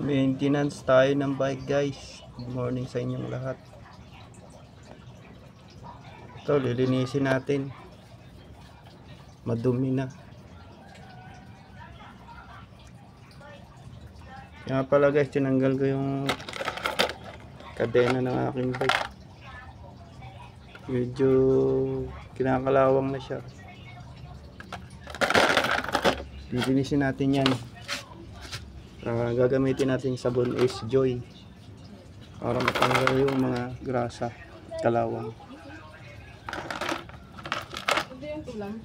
Maintenance tayo ng bike guys. Good morning sa inyong lahat. Ito, lilinisin natin. Madumi na. Kaya pala guys, tinanggal ko yung kadena ng aking bike. Medyo kinakalawang na siya. Lilinisin natin yan. Gagamitin natin sabon is Joy para matanggal yung mga grasa at kalawang. Ito yung tulang.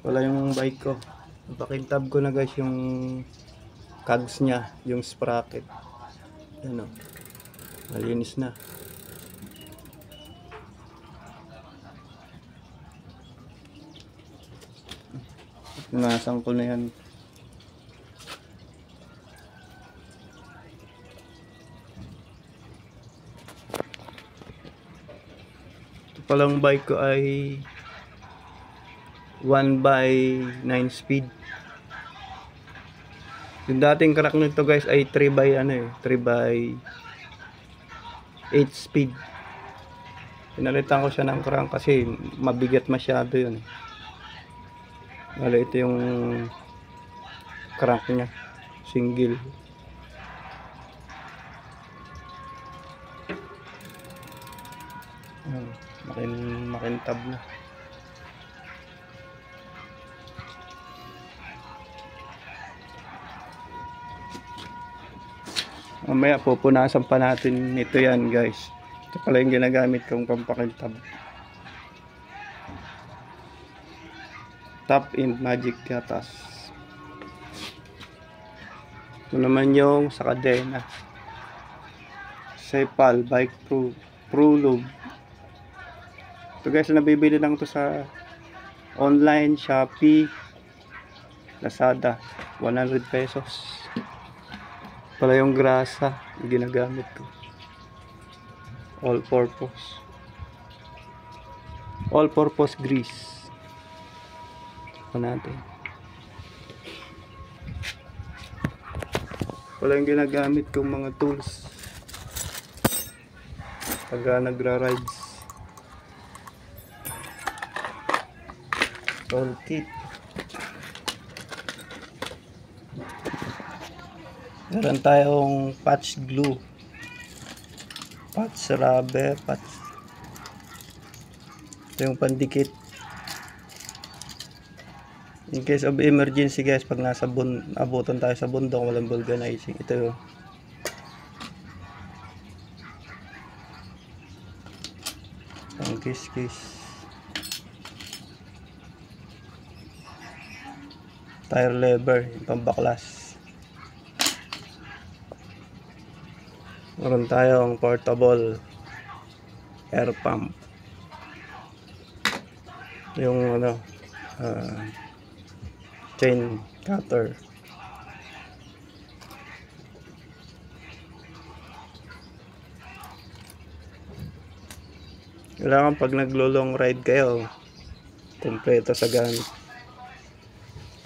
Wala yung bike ko. Pakintab ko na guys yung cogs nya, yung sprocket. Ano, malinis na. Nasang ko na yan. Ito palang bike ko ay 1/9 speed. Yung dating crank nito guys ay 3/8 speed. Pinalitan ko siya ng crank kasi mabigat masyado yun. Wala, ito yung crank nya, single. Makintab na. Mamaya pupunasan pa natin ito yan guys. Ito pala yung ginagamit kong pampakintab. Top in Magic Gatas. Ito naman yung sa kadena. Cepal Bike Pro Lube. Ito guys, nabibili lang to sa online, Shopee, Lazada. 100 pesos. Pala yung grasa yung ginagamit ko. All purpose grease. Ito natin. Pala yung ginagamit kong mga tools pag nagra-rides. Tool kit. Meron tayong patch glue, patch rubber, patch. Ito yung pandikit. In case of emergency guys, pag nasa abutan tayo sa bundok, walang vulcanizing. Ito yung ang kiss. Tire lever, yung pambaklas. Meron tayong portable air pump. Yung chain cutter. Kailangan pag naglo-long ride kayo, kompleto sa gamit.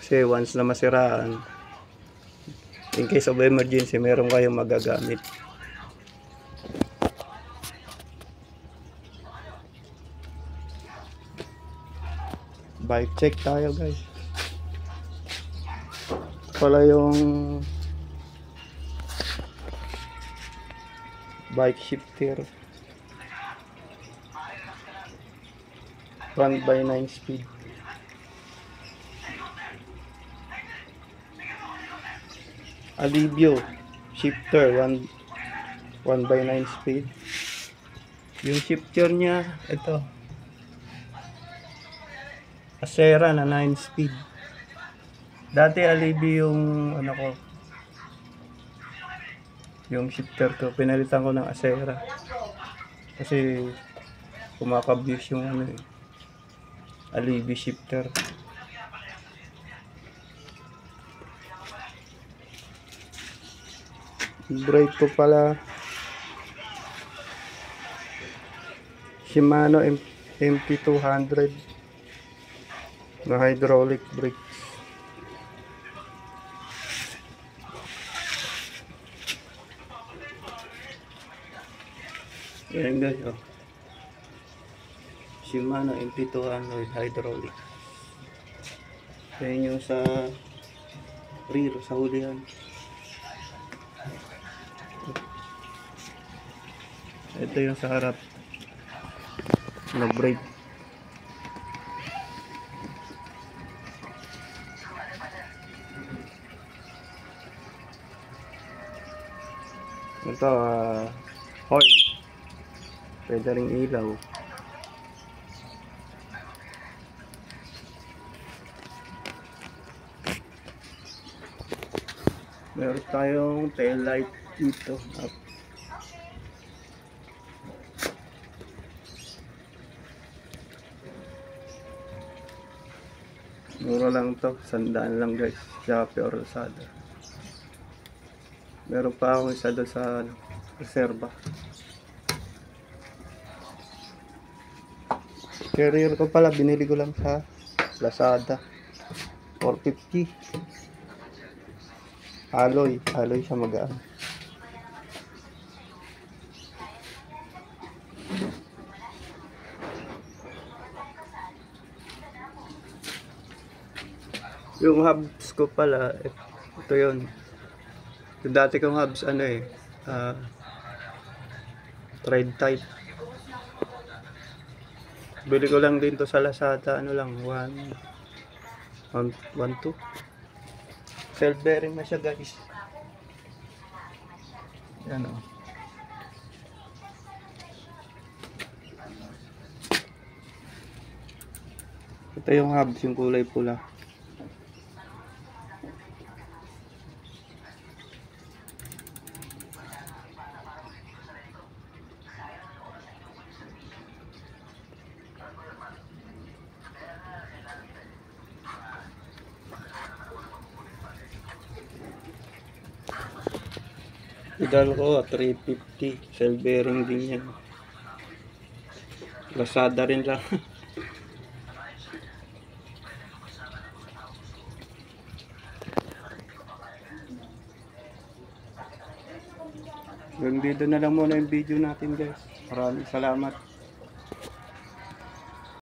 Kasi once na masiraan, in case of emergency, meron kayong magagamit. Bike check tayo guys. Pala yung bike shifter 1/9 speed. Alivio shifter 1/9 speed. Yung shifter nya ito Acera na 9 speed. Dati Alivio yung yung shifter ko, pinalitan ko ng Acera kasi kumakabuse yung Alivio shifter. Brake ko pala Shimano MT200 na hydraulic brakes. Ayan guys, oh. Shimano MT200 hydraulic. Ayan yung sa rear, sa hulihan. Ito yung sa harap na brake. Ito horn. Pwede ring ilaw. Meron tayong tail light dito. Mura lang to, 100 lang guys, Shopee or Lazada. Meron pa akong isa doon sa reserva. Carrier ko pala, binili ko lang sa Lazada, 450. Alloy siya magaan. Yung hubs ko pala, ito yun. Yung dati kong hubs, thread type. Bili ko lang din to sa Lazada, 1.2. Self bearing na siya guys. Yan o. Ito yung hubs, yung kulay pula. Pedal ko 350, self bearing din yan. Lazada rin lang. Hanggang dito na lang muna yung video natin guys. Maraming salamat.